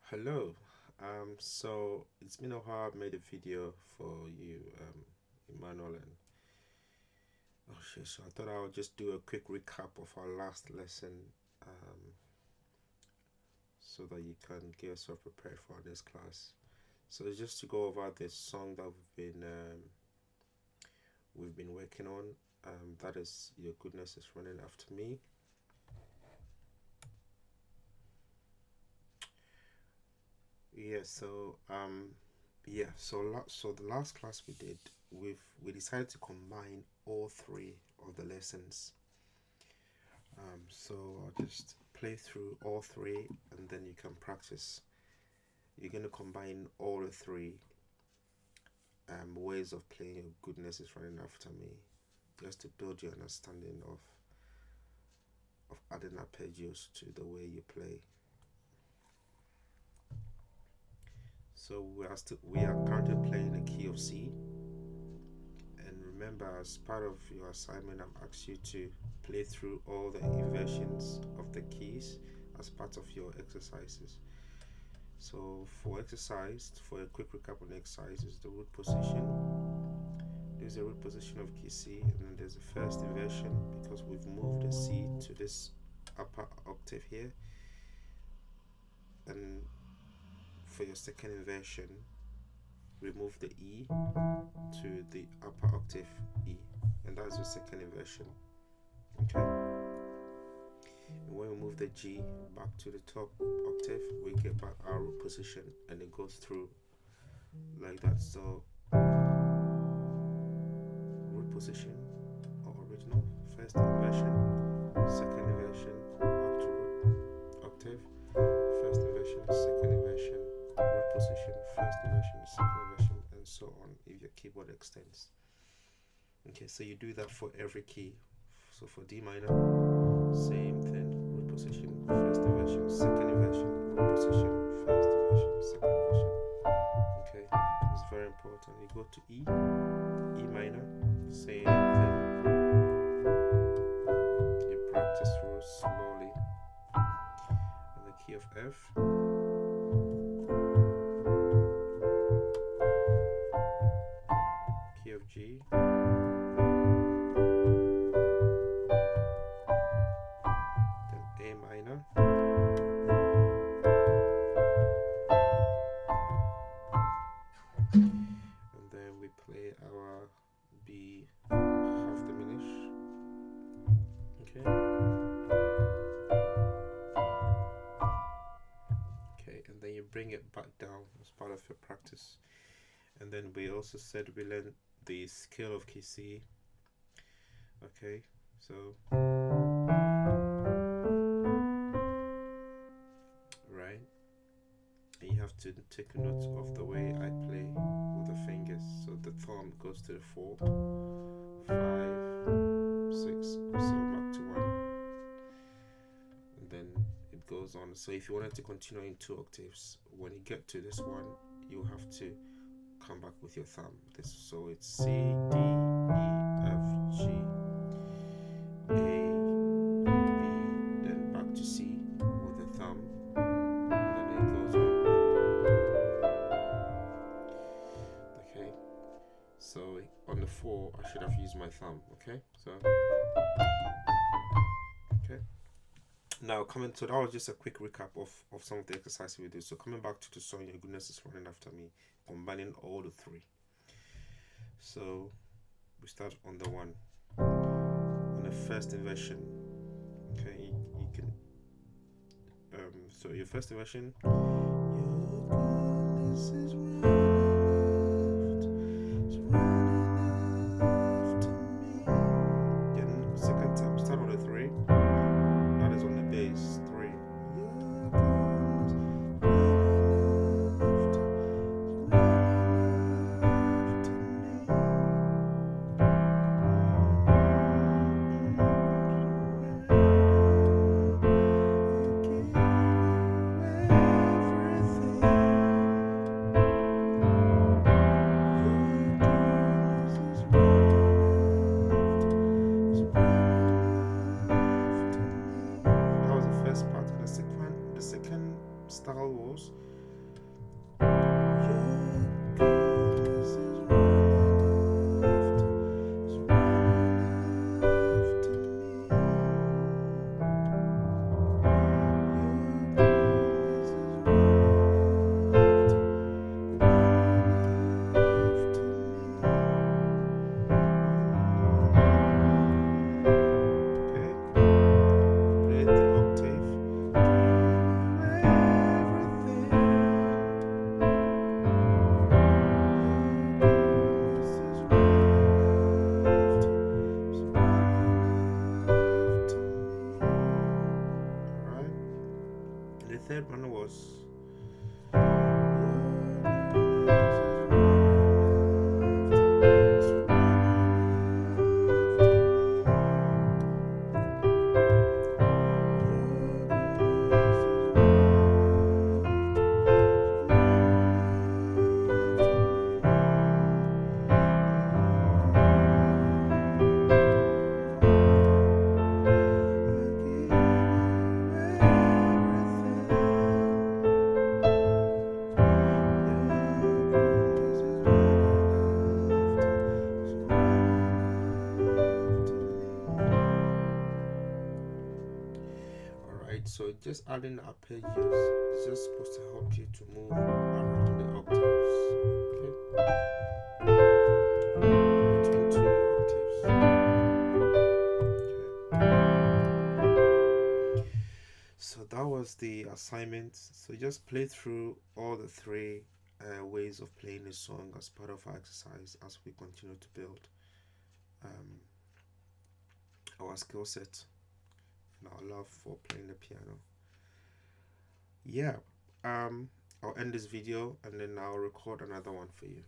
Hello. So it's been a while I've made a video for you, Emmanuel, and oh shit, so I thought I would just do a quick recap of our last lesson, um, so that you can get yourself prepared for this class. So it's just to go over this song that we've been working on. That is Your Goodness is Running After Me. Yeah, so the last class we did, we decided to combine all three of the lessons. So I'll just play through all three, and then you can practice. You're gonna combine all the three ways of playing Your Goodness is Running After Me, just to build your understanding of adding arpeggios to the way you play. So we are currently playing the key of C, and remember, as part of your assignment, I've asked you to play through all the inversions of the keys as part of your exercises. So for a quick recap on the exercise, is the root position. There's a root position of key C, and then there's the first inversion because we've moved the C to this upper octave here. And for your second inversion, remove the E to the upper octave E, and that's your second inversion. Okay. And when we move the G back to the top octave, we get back our root position, and it goes through like that. So root position or original, first inversion, second inversion, back to root octave, first inversion, second inversion, root position, first inversion, second inversion, and so on if your keyboard extends. Okay, so you do that for every key. So for D minor, same thing, root position, first inversion, second inversion, root position, first inversion, second inversion. Okay, it's very important. You go to E minor, same thing. You practice through slowly. And the key of F, key of G, A minor, and then we play our B half diminished. Okay. Okay, and then you bring it back down as part of your practice. And then we also said we learned the scale of key C. Okay, so right, and you have to take a note of the way I play with the fingers. So the thumb goes to the 4, 5, 6, so back to 1, and then it goes on. So if you wanted to continue in 2 octaves, when you get to this one, you have to come back with your thumb. So it's C, D, E, F, G, A, B, then back to C with the thumb, and then it goes on. Okay, so on the 4, I should have used my thumb. Okay, so okay. Now so that was just a quick recap of some of the exercises we did. So coming back to the song Your Goodness is Running After Me, combining all the three. So we start on the one, on the first inversion. Okay, you can so your first inversion, Your goodness is running after me. Then second time, start on the 3. That is on the bass, 3. Your goodness third one was so just adding arpeggios is just supposed to help you to move around the octaves, okay? Between two octaves. Okay. So that was the assignment. So just play through all the three ways of playing the song as part of our exercise as we continue to build our skill set and our love for playing the piano. Yeah, I'll end this video and then I'll record another one for you.